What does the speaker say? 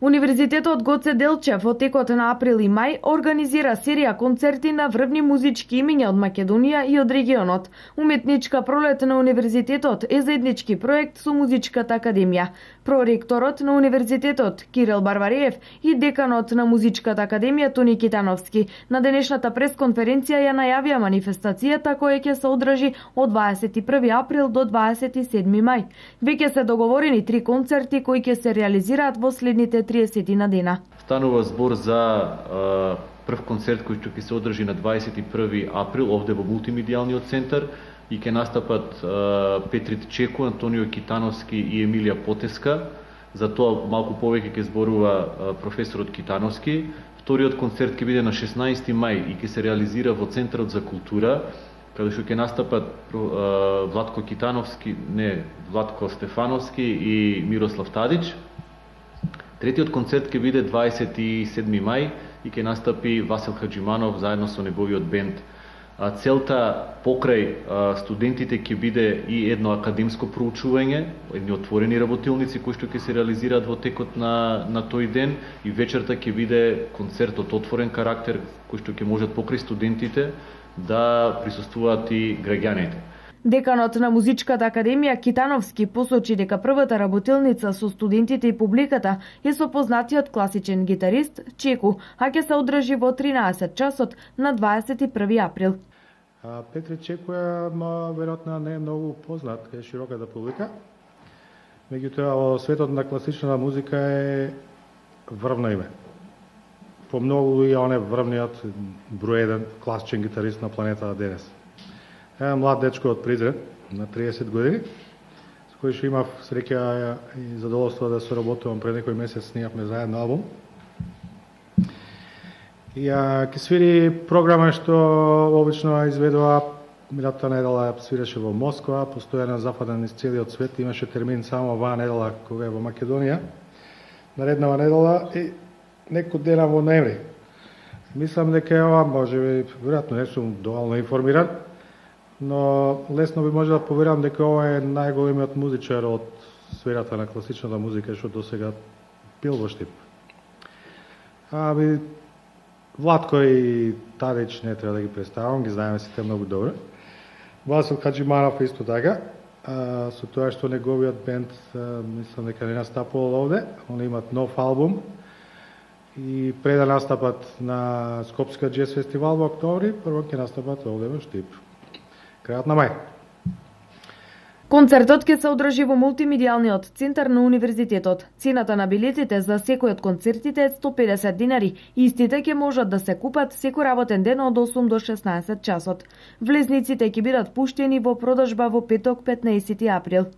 Универзитетот Гоце Делчев во текот на април и мај организира серија концерти на врвни музички имиња од Македонија и од регионот. Уметничка пролет на универзитетот е заеднички проект со Музичката академија. Проректорот на универзитетот Кирил Барвареев и деканот на Музичката академија Тони Китановски на денешната пресконференција ја најавија манифестацијата која ќе се одржи од 21 април до 27 мај. Веќе се договорени 3 концерти кои ќе се реализираат во следните 30 дена. Станува збор за прв концерт кој ќе се одржи на 21 април овде во мултимедијалниот центар и ќе настапат Петрит Чеку, Антонио Китановски и Емилија Потеска. За тоа малку повеќе ќе зборува професорот Китановски. Вториот концерт ќе биде на 16 мај и ќе се реализира во Центарот за култура, каде што ќе настапат Владко Стефановски и Мирослав Тадич. Третиот концерт ќе биде 27 мај и ќе настапи Васил Хаджиманов заедно со неговиот бенд. Целта покрај студентите ќе биде и едно академско проучување, едни отворени работилници кои што ќе се реализираат во текот на тој ден, и вечерта ќе биде концерт од отворен карактер кој што ќе можат покрај студентите да присуствуваат и граѓаните. Деканот на Музичката академија Китановски посочи дека првата работилница со студентите и публиката е со познатиот класичен гитарист Чеку, а ќе се одржи во 13 часот на 21 април. Петри Чеку е веројатно не е многу познат кај широката публика. Меѓутоа во светот на класичната музика е врвно име. По многу луѓе он е врвниот број 1 класичен гитарист на планетата денес. Еден млад дечко од Призрен на 30 години, со кој што имав среќа и задоволство да соработувам пред некој месец, снимавме заедно албум. И ќе свири програма што обично изведува минатата недела, свиреше во Москва, постојано западен из целиот свет, имаше термин само оваа недела кога е во Македонија, нареднава недела и некој дена во ноември. Мислам дека ова можеби, веројатно не сум доволно информиран, но лесно би може да поверувам дека ова е најголемиот музичар од сферата на класичната музика што досега бил во Штип. Владко и Тадич не треба да ги представам, ги знаеме сите многу добро. Васил Хаджиманов исто така, со тоа што неговиот бенд мислам дека не настапувал овде, они имат нов албум и пред да настапат на Скопска джез фестивал во октомври, прво ќе настапат овде во Штип. Крајот на мај. Концертот ќе се одржи во мултимедијалниот центар на универзитетот. Цената на билетите за секој од концертите е 150 динари и истите ќе можат да се купат секој работен ден од 8 до 16 часот. Влезниците ќе бидат пуштени во продажба во петок 15 април.